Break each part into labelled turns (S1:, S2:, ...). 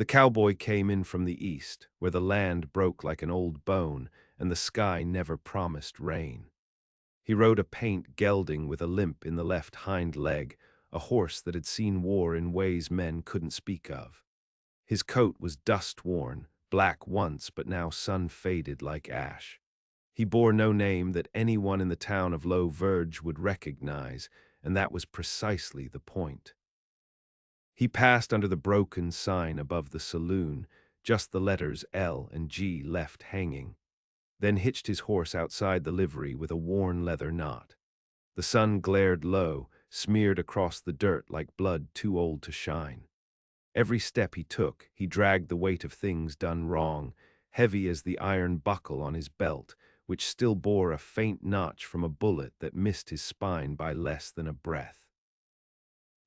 S1: The cowboy came in from the east, where the land broke like an old bone, and the sky never promised rain. He rode a paint gelding with a limp in the left hind leg, a horse that had seen war in ways men couldn't speak of. His coat was dust-worn, black once but now sun-faded like ash. He bore no name that anyone in the town of Low Verge would recognize, and that was precisely the point. He passed under the broken sign above the saloon, just the letters L and G left hanging, then hitched his horse outside the livery with a worn leather knot. The sun glared low, smeared across the dirt like blood too old to shine. Every step he took, he dragged the weight of things done wrong, heavy as the iron buckle on his belt, which still bore a faint notch from a bullet that missed his spine by less than a breath.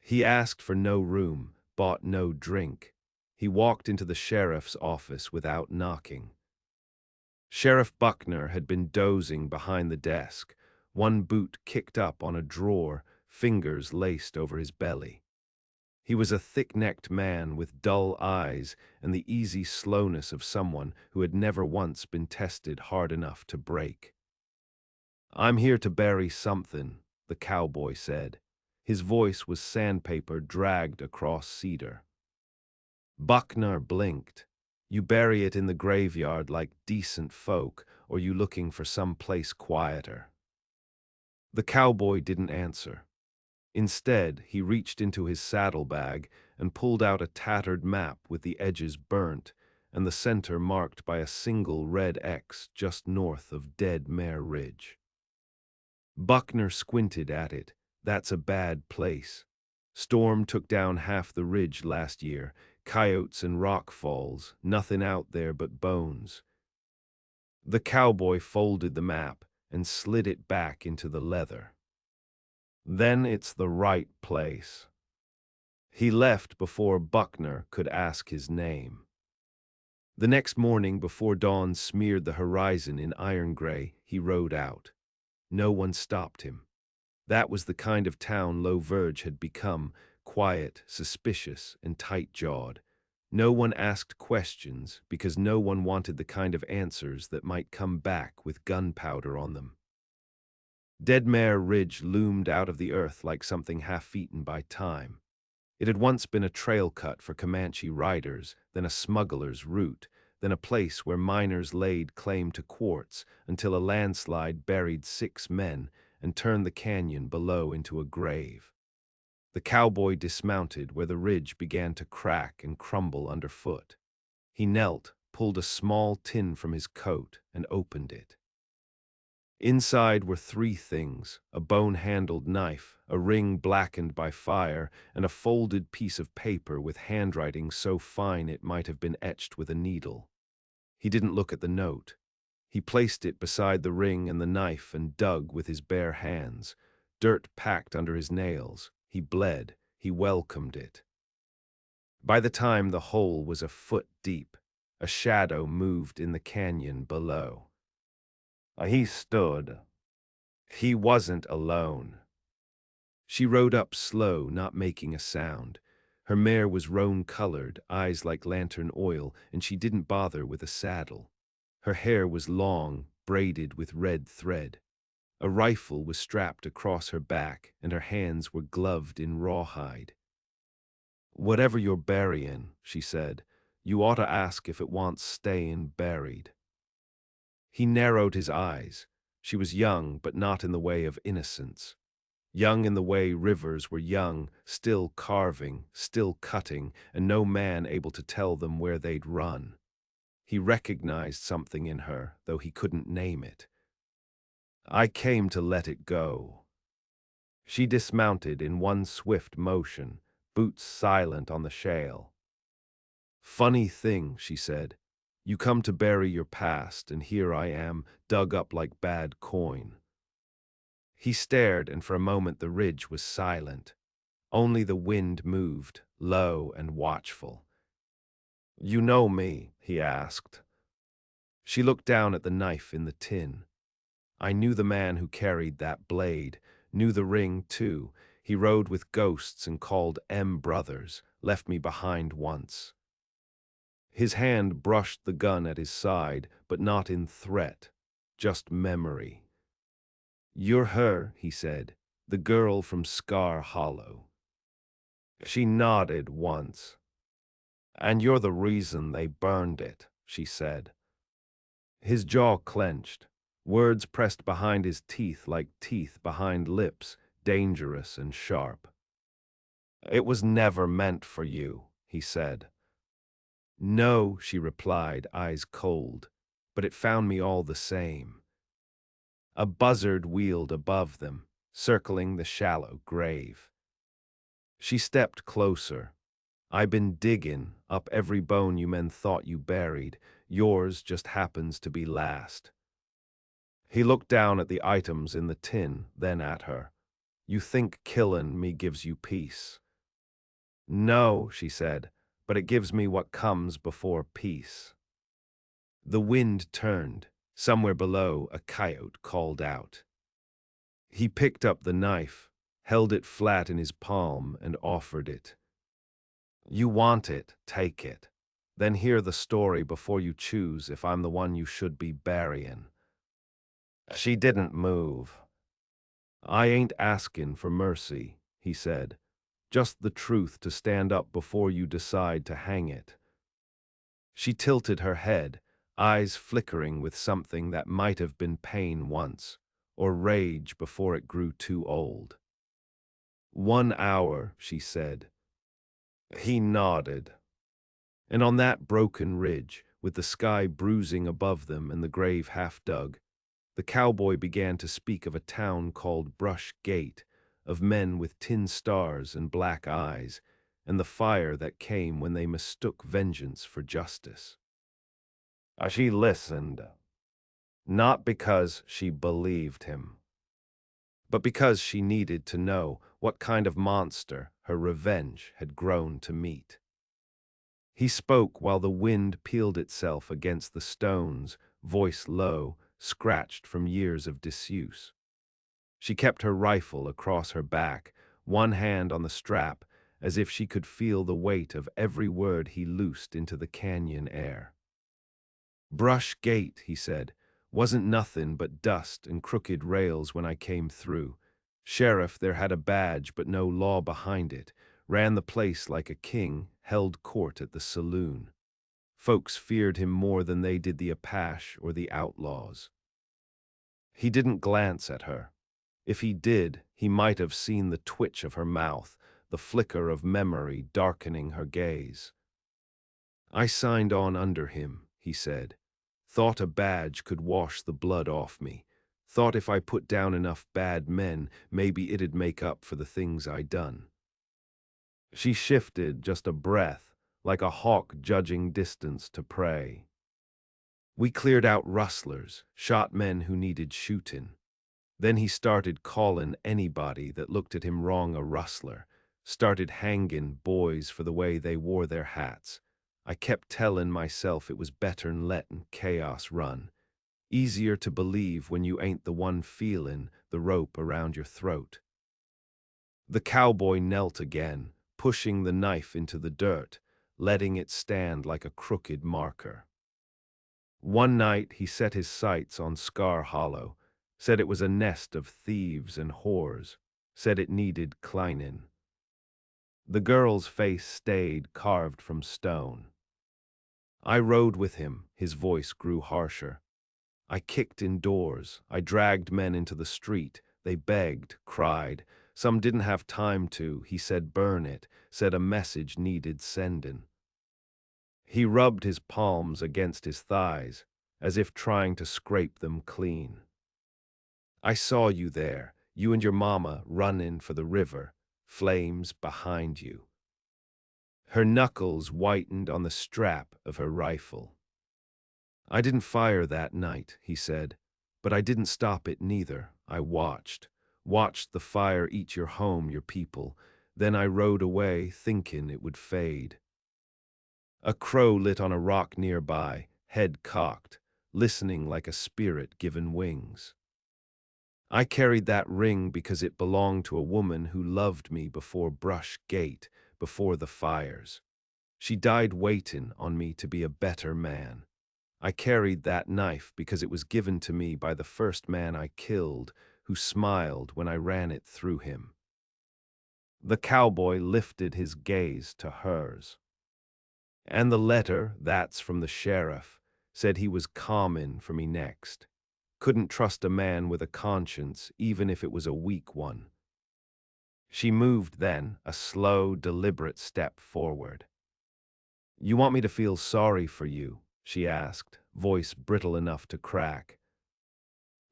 S1: He asked for no room, bought no drink. He walked into the sheriff's office without knocking. Sheriff Buckner had been dozing behind the desk, one boot kicked up on a drawer, fingers laced over his belly. He was a thick-necked man with dull eyes and the easy slowness of someone who had never once been tested hard enough to break. "I'm here to bury something," the cowboy said. His voice was sandpaper dragged across cedar. Buckner blinked. "You bury it in the graveyard like decent folk, or you looking for some place quieter?" The cowboy didn't answer. Instead, he reached into his saddlebag and pulled out a tattered map with the edges burnt and the center marked by a single red X just north of Dead Mare Ridge. Buckner squinted at it. "That's a bad place. Storm took down half the ridge last year, coyotes and rock falls, nothing out there but bones." The cowboy folded the map and slid it back into the leather. "Then it's the right place." He left before Buckner could ask his name. The next morning, before dawn smeared the horizon in iron gray, he rode out. No one stopped him. That was the kind of town Low Verge had become, quiet, suspicious, and tight-jawed. No one asked questions because no one wanted the kind of answers that might come back with gunpowder on them. Dead Mare Ridge loomed out of the earth like something half-eaten by time. It had once been a trail cut for Comanche riders, then a smuggler's route, then a place where miners laid claim to quartz until a landslide buried 6 men and turned the canyon below into a grave. The cowboy dismounted where the ridge began to crack and crumble underfoot. He knelt, pulled a small tin from his coat, and opened it. Inside were 3 things: a bone-handled knife, a ring blackened by fire, and a folded piece of paper with handwriting so fine it might have been etched with a needle. He didn't look at the note. He placed it beside the ring and the knife and dug with his bare hands. Dirt packed under his nails. He bled. He welcomed it. By the time the hole was a foot deep, a shadow moved in the canyon below. He stood. He wasn't alone. She rode up slow, not making a sound. Her mare was roan-colored, eyes like lantern oil, and she didn't bother with a saddle. Her hair was long, braided with red thread. A rifle was strapped across her back, and her hands were gloved in rawhide. "Whatever you're burying," she said, "you ought to ask if it wants staying buried." He narrowed his eyes. She was young, but not in the way of innocence. Young in the way rivers were young, still carving, still cutting, and no man able to tell them where they'd run. He recognized something in her, though he couldn't name it. "I came to let it go." She dismounted in one swift motion, boots silent on the shale. "Funny thing," she said. "You come to bury your past, and here I am, dug up like bad coin." He stared, and for a moment the ridge was silent. Only the wind moved, low and watchful. "You know me?" he asked. She looked down at the knife in the tin. "I knew the man who carried that blade, knew the ring, too. He rode with ghosts and called M brothers, left me behind once." His hand brushed the gun at his side, but not in threat, just memory. "You're her," he said, "the girl from Scar Hollow." She nodded once. "And you're the reason they burned it," she said. His jaw clenched, words pressed behind his teeth like teeth behind lips, dangerous and sharp. "It was never meant for you," he said. "No," she replied, eyes cold, "but it found me all the same." A buzzard wheeled above them, circling the shallow grave. She stepped closer. "I been digging up every bone you men thought you buried. Yours just happens to be last." He looked down at the items in the tin, then at her. "You think killin' me gives you peace?" "No," she said, "but it gives me what comes before peace." The wind turned. Somewhere below, a coyote called out. He picked up the knife, held it flat in his palm, and offered it. "You want it, take it. Then hear the story before you choose if I'm the one you should be burying." She didn't move. "I ain't asking for mercy," he said. "Just the truth to stand up before you decide to hang it." She tilted her head, eyes flickering with something that might have been pain once, or rage before it grew too old. "1 hour," she said. He nodded. And on that broken ridge, with the sky bruising above them and the grave half dug, the cowboy began to speak of a town called Brush Gate, of men with tin stars and black eyes, and the fire that came when they mistook vengeance for justice. She listened, not because she believed him, but because she needed to know what kind of monster her revenge had grown to meet. He spoke while the wind peeled itself against the stones, voice low, scratched from years of disuse. She kept her rifle across her back, one hand on the strap, as if she could feel the weight of every word he loosed into the canyon air. "Brush Gate," he said, "wasn't nothin' but dust and crooked rails when I came through. Sheriff there had a badge but no law behind it, ran the place like a king, held court at the saloon. Folks feared him more than they did the Apache or the outlaws." He didn't glance at her. If he did, he might have seen the twitch of her mouth, the flicker of memory darkening her gaze. "I signed on under him," he said. "Thought a badge could wash the blood off me. Thought if I put down enough bad men, maybe it'd make up for the things I done." She shifted just a breath, like a hawk judging distance to prey. "We cleared out rustlers, shot men who needed shootin'. Then he started callin' anybody that looked at him wrong a rustler, started hangin' boys for the way they wore their hats. I kept tellin' myself it was better'n lettin' chaos run. Easier to believe when you ain't the one feelin' the rope around your throat." The cowboy knelt again, pushing the knife into the dirt, letting it stand like a crooked marker. One night he set his sights on Scar Hollow, said it was a nest of thieves and whores, said it needed Kleinin. The girl's face stayed carved from stone. I rode with him, his voice grew harsher. I kicked in doors, I dragged men into the street, they begged, cried. Some didn't have time to, he said burn it, said a message needed sendin'. He rubbed his palms against his thighs, as if trying to scrape them clean. "I saw you there, you and your mama runnin' for the river, flames behind you." Her knuckles whitened on the strap of her rifle. "I didn't fire that night," he said, "but I didn't stop it neither. I watched the fire eat your home, your people. Then I rode away, thinkin' it would fade." A crow lit on a rock nearby, head cocked, listening like a spirit given wings. "I carried that ring because it belonged to a woman who loved me before Brush Gate, before the fires. She died waiting on me to be a better man. I carried that knife because it was given to me by the first man I killed, who smiled when I ran it through him." The cowboy lifted his gaze to hers. "And the letter, that's from the sheriff, said he was comin' for me next. Couldn't trust a man with a conscience, even if it was a weak one." She moved then, a slow, deliberate step forward. "You want me to feel sorry for you?" she asked, voice brittle enough to crack.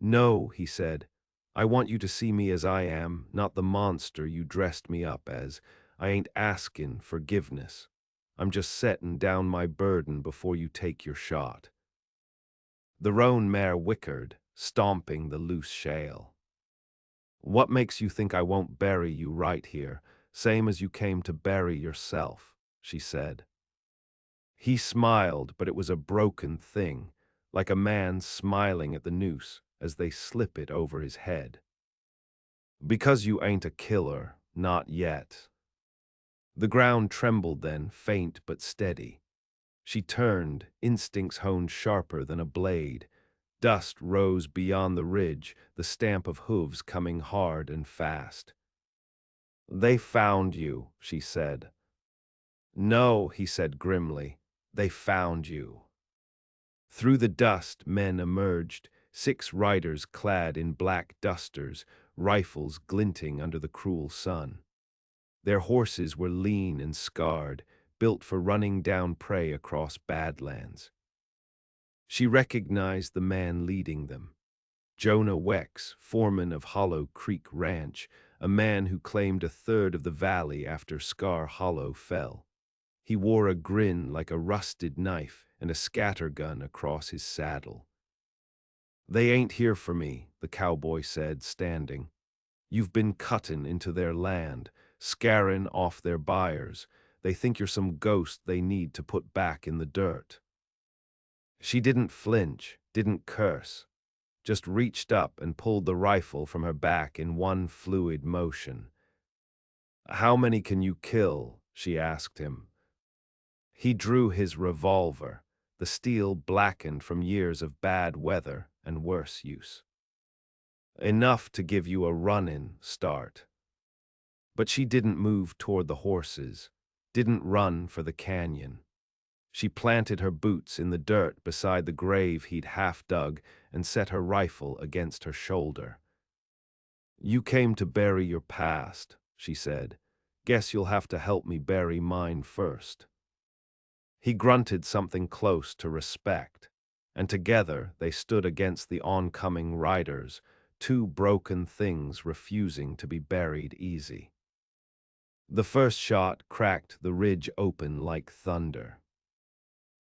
S1: "No," he said. "I want you to see me as I am, not the monster you dressed me up as. I ain't askin' forgiveness. I'm just settin' down my burden before you take your shot." The roan mare whickered, stomping the loose shale. "What makes you think I won't bury you right here, same as you came to bury yourself?" she said. He smiled, but it was a broken thing, like a man smiling at the noose as they slip it over his head. "Because you ain't a killer, not yet." The ground trembled then, faint but steady. She turned, instincts honed sharper than a blade. Dust rose beyond the ridge, the stamp of hooves coming hard and fast. "They found you," she said. "No," he said grimly. "They found you." Through the dust, men emerged, 6 riders clad in black dusters, rifles glinting under the cruel sun. Their horses were lean and scarred, built for running down prey across badlands. She recognized the man leading them. Jonah Wex, foreman of Hollow Creek Ranch, a man who claimed a third of the valley after Scar Hollow fell. He wore a grin like a rusted knife and a scattergun across his saddle. "They ain't here for me," the cowboy said, standing. "You've been cuttin' into their land, scarin' off their buyers. They think you're some ghost they need to put back in the dirt." She didn't flinch, didn't curse, just reached up and pulled the rifle from her back in one fluid motion. "How many can you kill?" she asked him. He drew his revolver, the steel blackened from years of bad weather and worse use. "Enough to give you a run-in start." But she didn't move toward the horses, didn't run for the canyon. She planted her boots in the dirt beside the grave he'd half dug and set her rifle against her shoulder. "You came to bury your past," she said. "Guess you'll have to help me bury mine first." He grunted something close to respect, and together they stood against the oncoming riders, 2 broken things refusing to be buried easy. The first shot cracked the ridge open like thunder.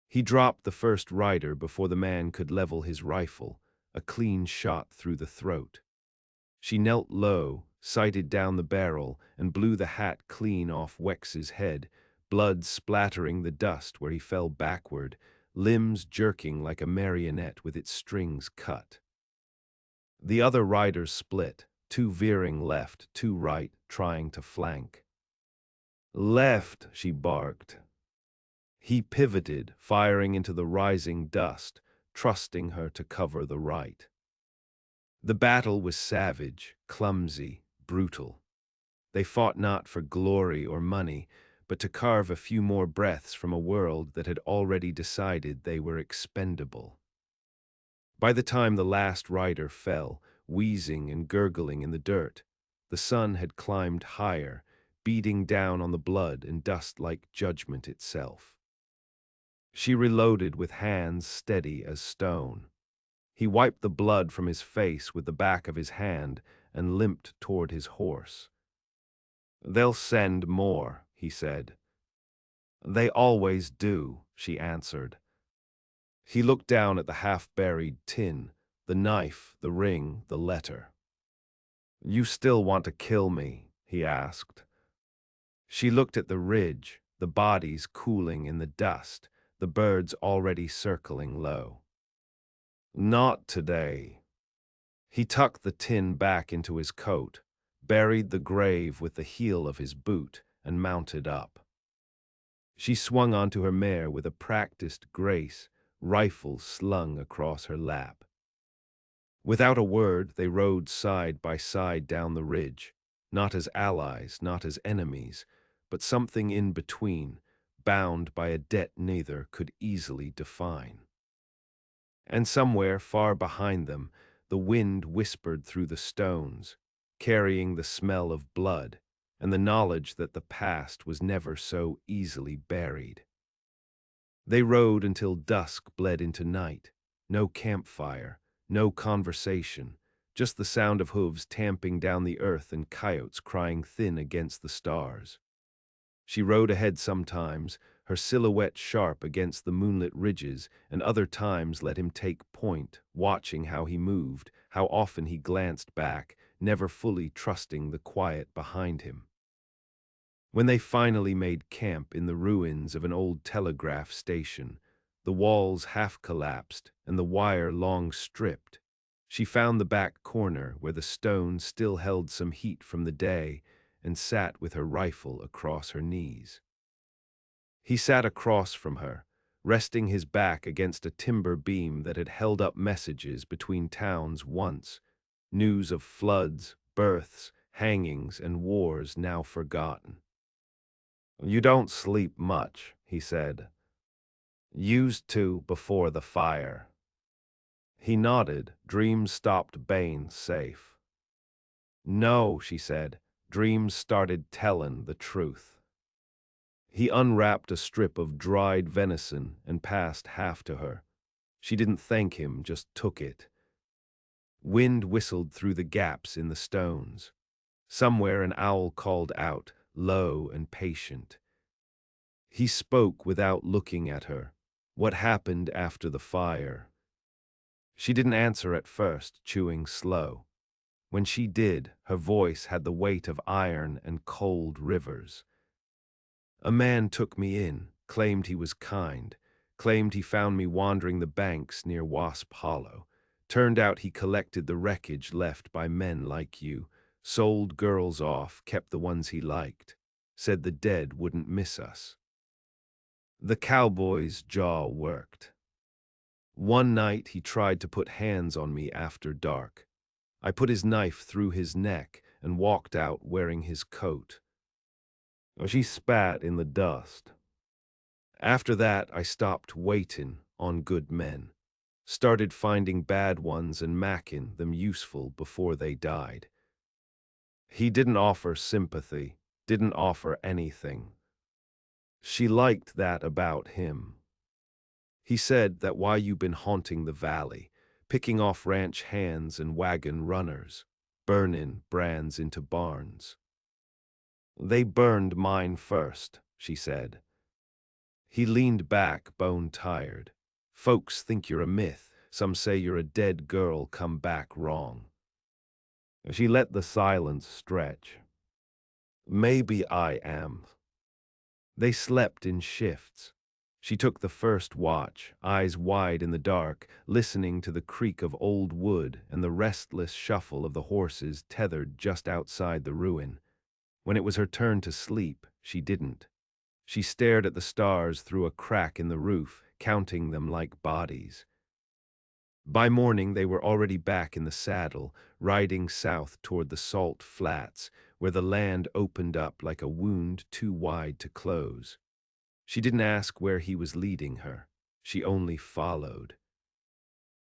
S1: He dropped the first rider before the man could level his rifle, a clean shot through the throat. She knelt low, sighted down the barrel, and blew the hat clean off Wex's head, blood splattering the dust where he fell backward, limbs jerking like a marionette with its strings cut. The other riders split, 2 veering left, 2 right, trying to flank. "Left," she barked. He pivoted, firing into the rising dust, trusting her to cover the right. The battle was savage, clumsy, brutal. They fought not for glory or money, but to carve a few more breaths from a world that had already decided they were expendable. By the time the last rider fell, wheezing and gurgling in the dirt, the sun had climbed higher, beating down on the blood and dust like judgment itself. She reloaded with hands steady as stone. He wiped the blood from his face with the back of his hand and limped toward his horse. "They'll send more," he said. "They always do," she answered. He looked down at the half-buried tin, the knife, the ring, the letter. "You still want to kill me?" he asked. She looked at the ridge, the bodies cooling in the dust, the birds already circling low. "Not today." He tucked the tin back into his coat, buried the grave with the heel of his boot, and mounted up. She swung onto her mare with a practiced grace, rifle slung across her lap. Without a word, they rode side by side down the ridge, not as allies, not as enemies, but something in between, bound by a debt neither could easily define. And somewhere far behind them, the wind whispered through the stones, carrying the smell of blood and the knowledge that the past was never so easily buried. They rode until dusk bled into night. No campfire, no conversation, just the sound of hooves tamping down the earth and coyotes crying thin against the stars. She rode ahead sometimes, her silhouette sharp against the moonlit ridges, and other times let him take point, watching how he moved, how often he glanced back, never fully trusting the quiet behind him. When they finally made camp in the ruins of an old telegraph station, the walls half collapsed and the wire long stripped, she found the back corner where the stone still held some heat from the day and sat with her rifle across her knees. He sat across from her, resting his back against a timber beam that had held up messages between towns once, news of floods, births, hangings, and wars now forgotten. "You don't sleep much," he said. "Used to before the fire." He nodded. Dreams stopped Bane safe. "No," she said. "Dreams started tellin' the truth." He unwrapped a strip of dried venison and passed half to her. She didn't thank him, just took it. Wind whistled through the gaps in the stones. Somewhere an owl called out, low and patient. He spoke without looking at her. What happened after the fire? She didn't answer at first, chewing slow. When she did, her voice had the weight of iron and cold rivers. "A man took me in, claimed he was kind, claimed he found me wandering the banks near Wasp Hollow. Turned out he collected the wreckage left by men like you, sold girls off, kept the ones he liked, said the dead wouldn't miss us." The cowboy's jaw worked. "One night he tried to put hands on me after dark. I put his knife through his neck and walked out wearing his coat." She spat in the dust. "After that, I stopped waiting on good men. Started finding bad ones and macking them useful before they died." He didn't offer sympathy, didn't offer anything. She liked that about him. He said that why you been haunting the valley, picking off ranch hands and wagon runners, burning brands into barns. "They burned mine first," she said. He leaned back, bone-tired. "Folks think you're a myth. Some say you're a dead girl come back wrong." She let the silence stretch. "Maybe I am." They slept in shifts. She took the first watch, eyes wide in the dark, listening to the creak of old wood and the restless shuffle of the horses tethered just outside the ruin. When it was her turn to sleep, she didn't. She stared at the stars through a crack in the roof, counting them like bodies. By morning, they were already back in the saddle, riding south toward the salt flats, where the land opened up like a wound too wide to close. She didn't ask where he was leading her. She only followed.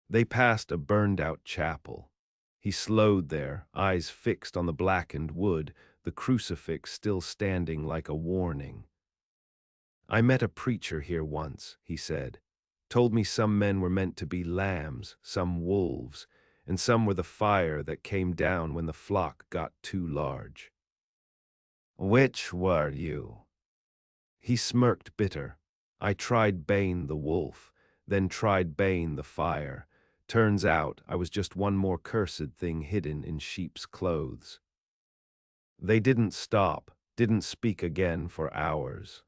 S1: They passed a burned-out chapel. He slowed there, eyes fixed on the blackened wood, the crucifix still standing like a warning. "I met a preacher here once," he said. "Told me some men were meant to be lambs, some wolves, and some were the fire that came down when the flock got too large." "Which were you?" He smirked bitter. "I tried Bane the wolf, then tried Bane the fire. Turns out I was just one more cursed thing hidden in sheep's clothes." They didn't stop, didn't speak again for hours.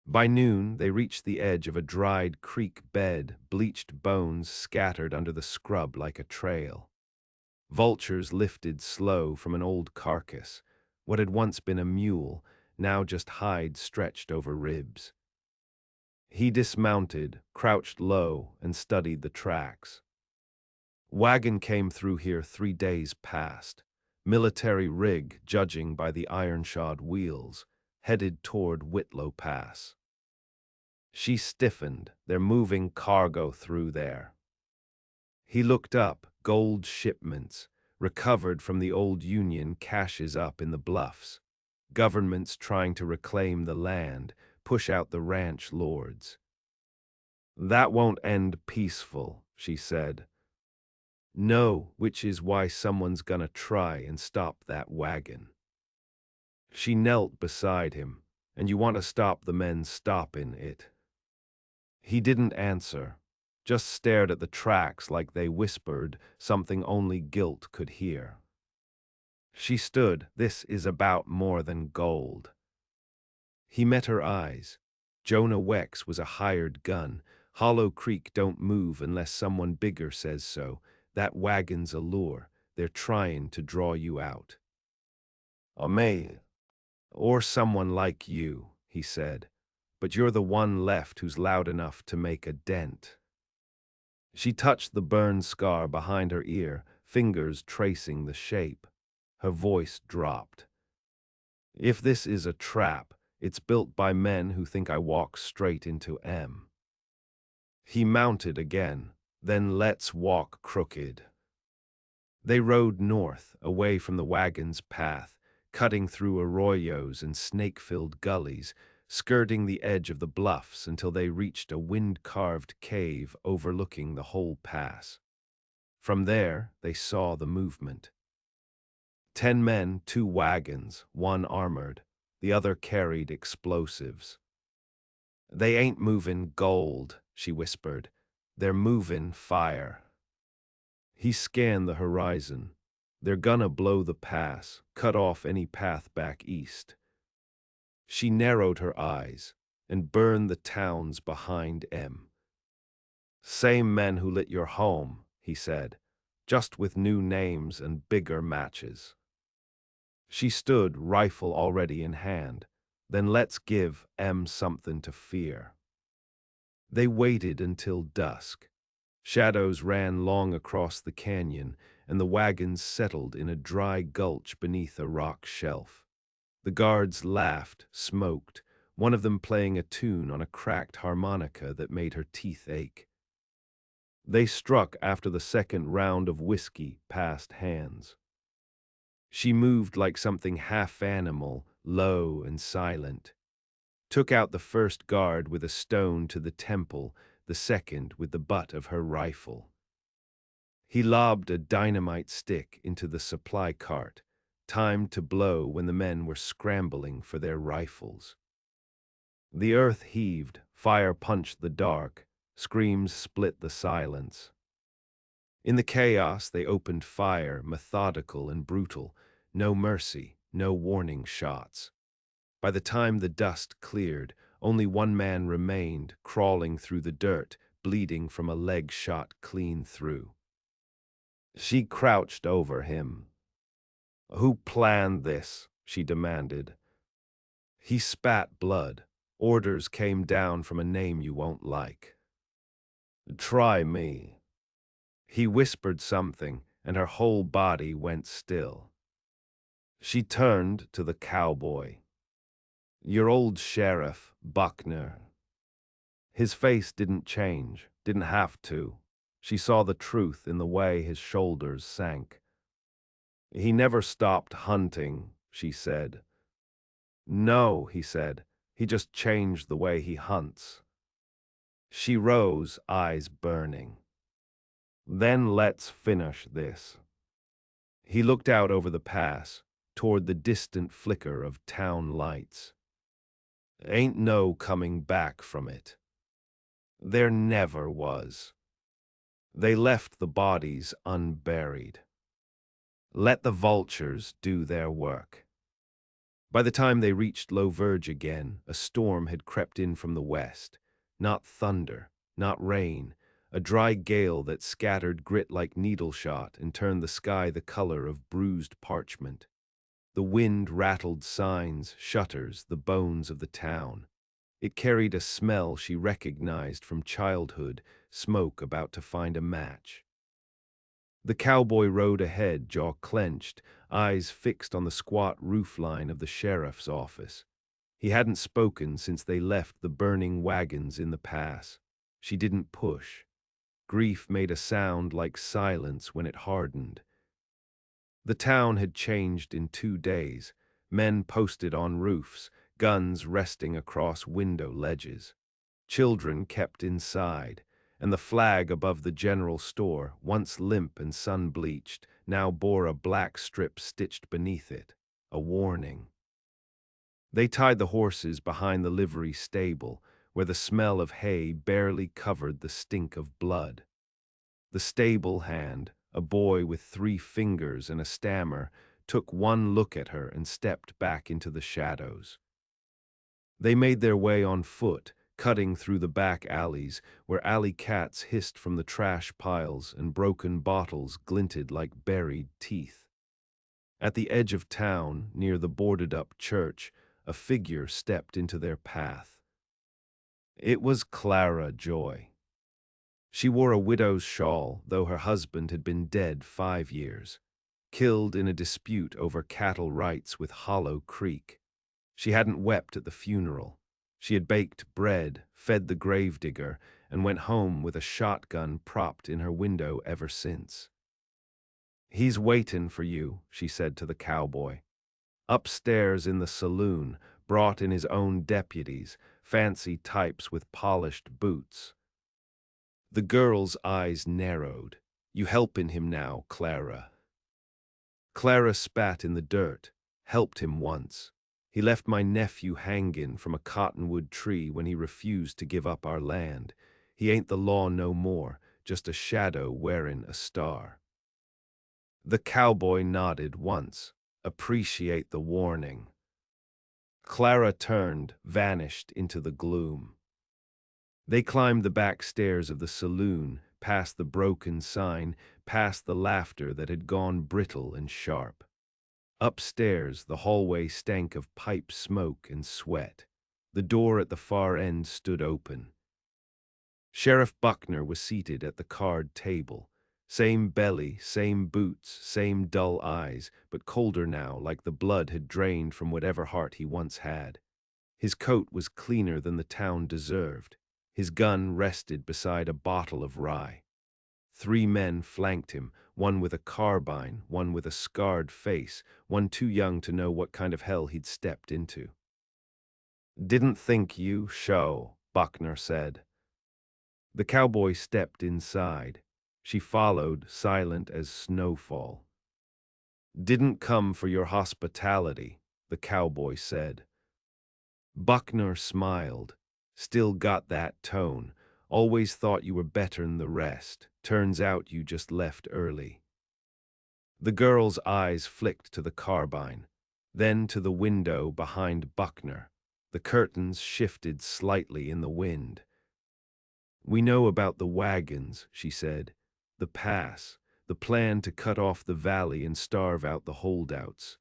S1: By noon, they reached the edge of a dried creek bed, bleached bones scattered under the scrub like a trail. Vultures lifted slow from an old carcass, what had once been a mule, now just hide stretched over ribs. He dismounted, crouched low, and studied the tracks. Wagon came through here 3 days past. Military rig, judging by the iron-shod wheels, headed toward Whitlow Pass. She stiffened, they're moving cargo through there. He looked up, gold shipments, recovered from the old Union caches up in the bluffs. Governments trying to reclaim the land, push out the ranch lords. That won't end peaceful, she said. No, which is why someone's gonna try and stop that wagon. She knelt beside him, and you want to stop the men stoppin' it. He didn't answer, just stared at the tracks like they whispered something only guilt could hear. She stood, this is about more than gold. He met her eyes. Jonah Wex was a hired gun. Hollow Creek don't move unless someone bigger says so. That wagon's a lure. They're trying to draw you out. Me. Or someone like you, he said. But you're the one left who's loud enough to make a dent. She touched the burn scar behind her ear, fingers tracing the shape. Her voice dropped. If this is a trap, it's built by men who think I walk straight into M. He mounted again, then let's walk crooked. They rode north, away from the wagon's path, cutting through arroyos and snake-filled gullies, skirting the edge of the bluffs until they reached a wind-carved cave overlooking the whole pass. From there, they saw the movement. 10 men, 2 wagons, one armored, the other carried explosives. They ain't movin' gold, she whispered. They're movin' fire. He scanned the horizon. They're gonna blow the pass, cut off any path back east. She narrowed her eyes and burned the towns behind M. Same men who lit your home, he said, just with new names and bigger matches. She stood, rifle already in hand. Then let's give M something to fear. They waited until dusk. Shadows ran long across the canyon, and the wagons settled in a dry gulch beneath a rock shelf. The guards laughed, smoked, one of them playing a tune on a cracked harmonica that made her teeth ache. They struck after the second round of whiskey passed hands. She moved like something half-animal, low and silent. Took out the first guard with a stone to the temple, the second with the butt of her rifle. He lobbed a dynamite stick into the supply cart, timed to blow when the men were scrambling for their rifles. The earth heaved, fire punched the dark, screams split the silence. In the chaos, they opened fire, methodical and brutal, no mercy, no warning shots. By the time the dust cleared, only one man remained, crawling through the dirt, bleeding from a leg shot clean through. She crouched over him. Who planned this? She demanded. He spat blood. Orders came down from a name you won't like. Try me. He whispered something, and her whole body went still. She turned to the cowboy. Your old sheriff, Buckner. His face didn't change, didn't have to. She saw the truth in the way his shoulders sank. He never stopped hunting, she said. No, he said. He just changed the way he hunts. She rose, eyes burning. Then let's finish this. He looked out over the pass, toward the distant flicker of town lights. Ain't no coming back from it. There never was. They left the bodies unburied. Let the vultures do their work. By the time they reached Low Verge again, a storm had crept in from the west. Not thunder, not rain, a dry gale that scattered grit like needle shot and turned the sky the color of bruised parchment. The wind rattled signs, shutters, the bones of the town. It carried a smell she recognized from childhood, smoke about to find a match. The cowboy rode ahead, jaw clenched, eyes fixed on the squat roofline of the sheriff's office. He hadn't spoken since they left the burning wagons in the pass. She didn't push. Grief made a sound like silence when it hardened. The town had changed in 2 days. Men posted on roofs, guns resting across window ledges. Children kept inside, and the flag above the general store, once limp and sun-bleached, now bore a black strip stitched beneath it, a warning. They tied the horses behind the livery stable, where the smell of hay barely covered the stink of blood. The stable hand, a boy with 3 fingers and a stammer, took one look at her and stepped back into the shadows. They made their way on foot, cutting through the back alleys, where alley cats hissed from the trash piles and broken bottles glinted like buried teeth. At the edge of town, near the boarded-up church, a figure stepped into their path. It was Clara Joy. She wore a widow's shawl, though her husband had been dead 5 years, killed in a dispute over cattle rights with Hollow Creek. She hadn't wept at the funeral. She had baked bread, fed the gravedigger, and went home with a shotgun propped in her window ever since. "He's waitin' for you," she said to the cowboy. Upstairs in the saloon, brought in his own deputies, fancy types with polished boots. The girl's eyes narrowed. "You helpin' him now, Clara." Clara spat in the dirt. "Helped him once. He left my nephew hangin' from a cottonwood tree when he refused to give up our land. He ain't the law no more, just a shadow wearin' a star." The cowboy nodded once. "Appreciate the warning." Clara turned, vanished into the gloom. They climbed the back stairs of the saloon, past the broken sign, past the laughter that had gone brittle and sharp. Upstairs, the hallway stank of pipe smoke and sweat. The door at the far end stood open. Sheriff Buckner was seated at the card table. Same belly, same boots, same dull eyes, but colder now, like the blood had drained from whatever heart he once had. His coat was cleaner than the town deserved. His gun rested beside a bottle of rye. 3 men flanked him, one with a carbine, one with a scarred face, one too young to know what kind of hell he'd stepped into. "Didn't think you, show," Buckner said. The cowboy stepped inside. She followed, silent as snowfall. "Didn't come for your hospitality," the cowboy said. Buckner smiled. "Still got that tone. Always thought you were better'n the rest. Turns out you just left early." The girl's eyes flicked to the carbine, then to the window behind Buckner. The curtains shifted slightly in the wind. "We know about the wagons," she said. "The pass, the plan to cut off the valley and starve out the holdouts."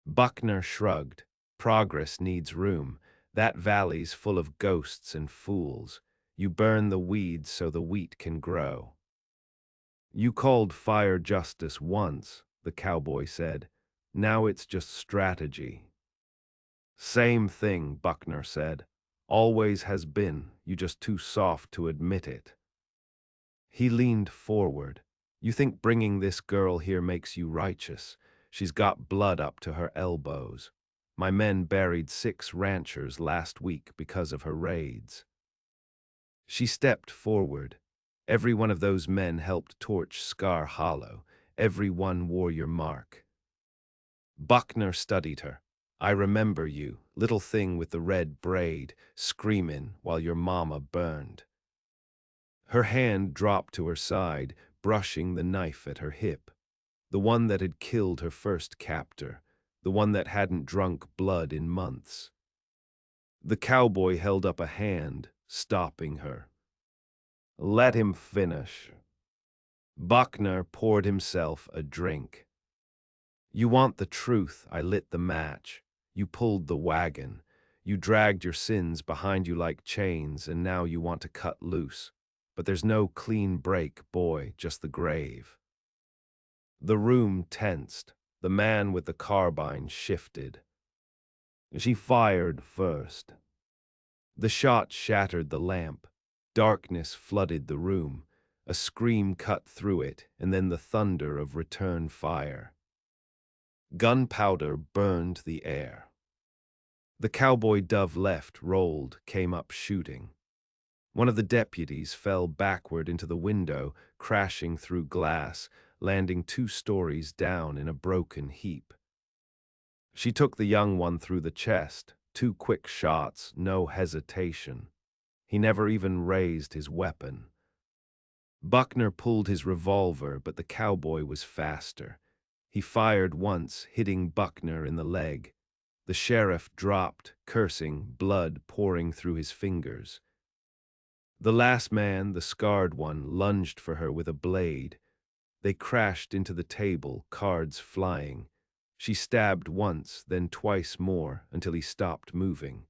S1: Buckner shrugged. "Progress needs room. That valley's full of ghosts and fools. You burn the weeds so the wheat can grow." "You called fire justice once," the cowboy said. "Now it's just strategy." "Same thing," Buckner said. "Always has been, you just too soft to admit it." He leaned forward. "You think bringing this girl here makes you righteous? She's got blood up to her elbows. My men buried 6 ranchers last week because of her raids." She stepped forward. "Every one of those men helped torch Scar Hollow. Every one wore your mark." Buckner studied her. "I remember you, little thing with the red braid, screamin' while your mama burned." Her hand dropped to her side, brushing the knife at her hip. The one that had killed her first captor. The one that hadn't drunk blood in months. The cowboy held up a hand, stopping her. "Let him finish." Buckner poured himself a drink. You want the truth, I lit the match. You pulled the wagon. You dragged your sins behind you like chains, and now you want to cut loose. But there's no clean break, boy, just the grave. The room tensed. The man with the carbine shifted. She fired first. The shot shattered the lamp. Darkness flooded the room. A scream cut through it, and then the thunder of return fire. Gunpowder burned the air. The cowboy dove left, rolled, came up shooting. One of the deputies fell backward into the window, crashing through glass, landing 2 stories down in a broken heap. She took the young one through the chest, 2 quick shots, no hesitation. He never even raised his weapon. Buckner pulled his revolver, but the cowboy was faster. He fired once, hitting Buckner in the leg. The sheriff dropped, cursing, blood pouring through his fingers. The last man, the scarred one, lunged for her with a blade. They crashed into the table, cards flying. She stabbed once, then twice more, until he stopped moving.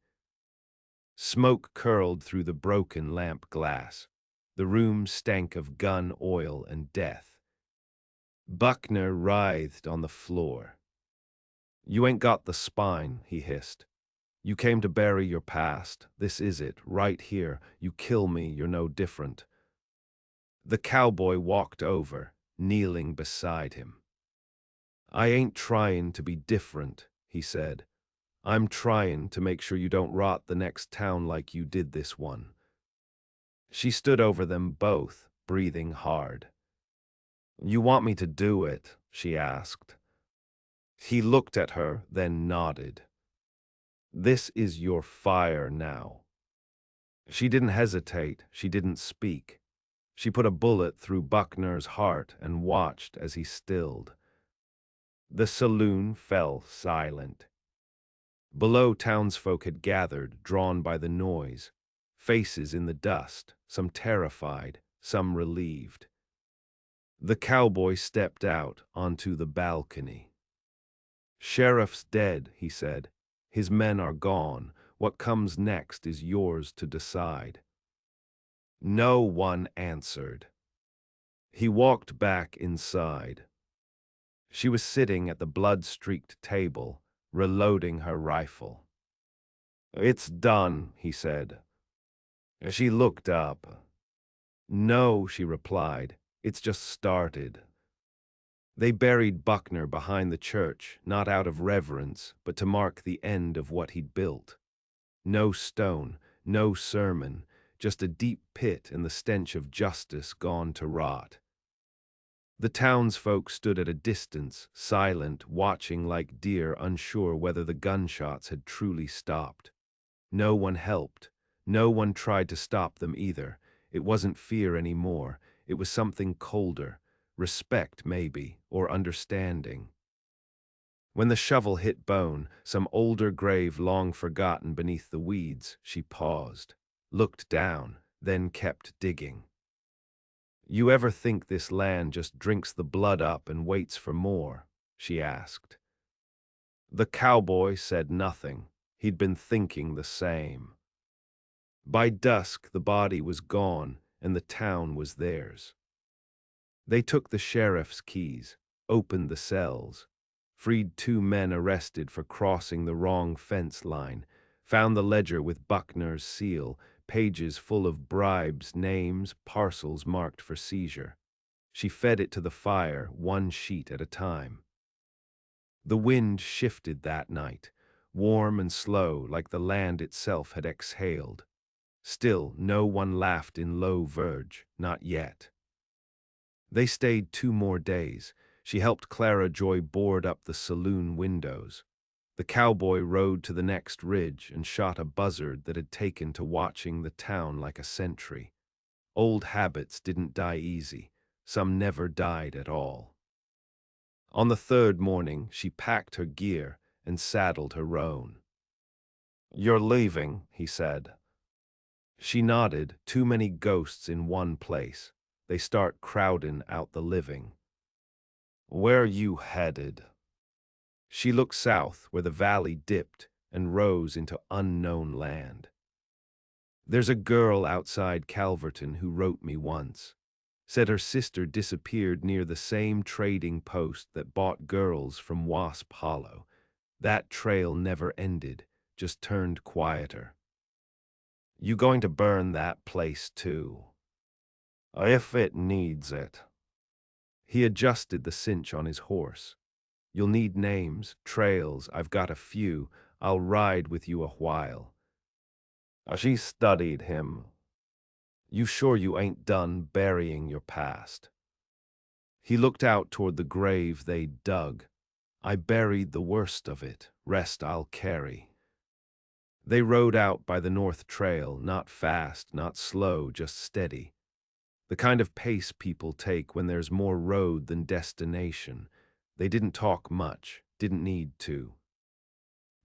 S1: Smoke curled through the broken lamp glass. The room stank of gun oil and death. Buckner writhed on the floor. "You ain't got the spine," he hissed. "You came to bury your past. This is it, right here. You kill me, you're no different." The cowboy walked over, kneeling beside him. "I ain't trying to be different," he said. "I'm trying to make sure you don't rot the next town like you did this one." She stood over them both, breathing hard. "You want me to do it?" she asked. He looked at her, then nodded. "This is your fire now." She didn't hesitate, she didn't speak. She put a bullet through Buckner's heart and watched as he stilled. The saloon fell silent. Below, townsfolk had gathered, drawn by the noise, faces in the dust, some terrified, some relieved. The cowboy stepped out onto the balcony. "Sheriff's dead," he said. "His men are gone. What comes next is yours to decide." No one answered. He walked back inside. She was sitting at the blood-streaked table, reloading her rifle. "It's done," he said. She looked up. "No," she replied, "it's just started." They buried Buckner behind the church, not out of reverence, but to mark the end of what he'd built. No stone, no sermon, just a deep pit and the stench of justice gone to rot. The townsfolk stood at a distance, silent, watching like deer, unsure whether the gunshots had truly stopped. No one helped. No one tried to stop them either. It wasn't fear anymore. It was something colder. Respect, maybe, or understanding. When the shovel hit bone, some older grave long forgotten beneath the weeds, she paused, looked down, then kept digging. "You ever think this land just drinks the blood up and waits for more?" she asked. The cowboy said nothing. He'd been thinking the same. By dusk, the body was gone, and the town was theirs. They took the sheriff's keys, opened the cells, freed 2 men arrested for crossing the wrong fence line, found the ledger with Buckner's seal, pages full of bribes, names, parcels marked for seizure. She fed it to the fire, 1 sheet at a time. The wind shifted that night, warm and slow, like the land itself had exhaled. Still, no one laughed in low verge, not yet. They stayed 2 more days. She helped Clara Joy board up the saloon windows. The cowboy rode to the next ridge and shot a buzzard that had taken to watching the town like a sentry. Old habits didn't die easy. Some never died at all. On the 3rd morning, she packed her gear and saddled her roan. "You're leaving," he said. She nodded. "Too many ghosts in one place. They start crowding out the living." "Where you headed?" She looked south, where the valley dipped and rose into unknown land. There's a girl outside Calverton who wrote me once. Said her sister disappeared near the same trading post that bought girls from Wasp Hollow. That trail never ended, just turned quieter. You going to burn that place too? If it needs it. He adjusted the cinch on his horse. You'll need names, trails, I've got a few. I'll ride with you a while. She studied him. You sure you ain't done burying your past? He looked out toward the grave they'd dug. I buried the worst of it, rest I'll carry. They rode out by the North Trail, not fast, not slow, just steady. The kind of pace people take when there's more road than destination. They didn't talk much, didn't need to.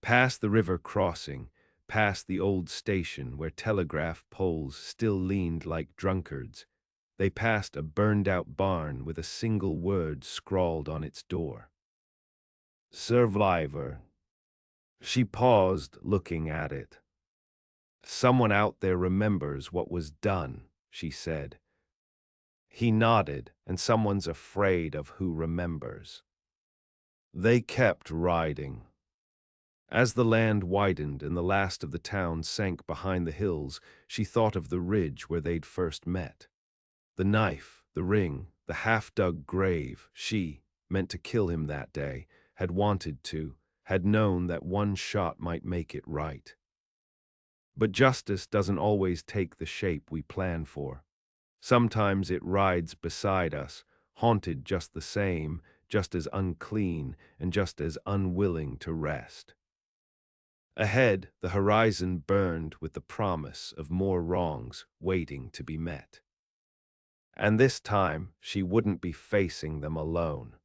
S1: Past the river crossing, past the old station where telegraph poles still leaned like drunkards, they passed a burned-out barn with a single word scrawled on its door. Survivor. She paused, looking at it. Someone out there remembers what was done, she said. He nodded, and someone's afraid of who remembers. They kept riding. As the land widened and the last of the town sank behind the hills, she thought of the ridge where they'd first met. The knife, the ring, the half-dug grave, she, meant to kill him that day, had wanted to, had known that one shot might make it right. But justice doesn't always take the shape we plan for. Sometimes it rides beside us, haunted just the same, just as unclean, and just as unwilling to rest. Ahead, the horizon burned with the promise of more wrongs waiting to be met. And this time, she wouldn't be facing them alone.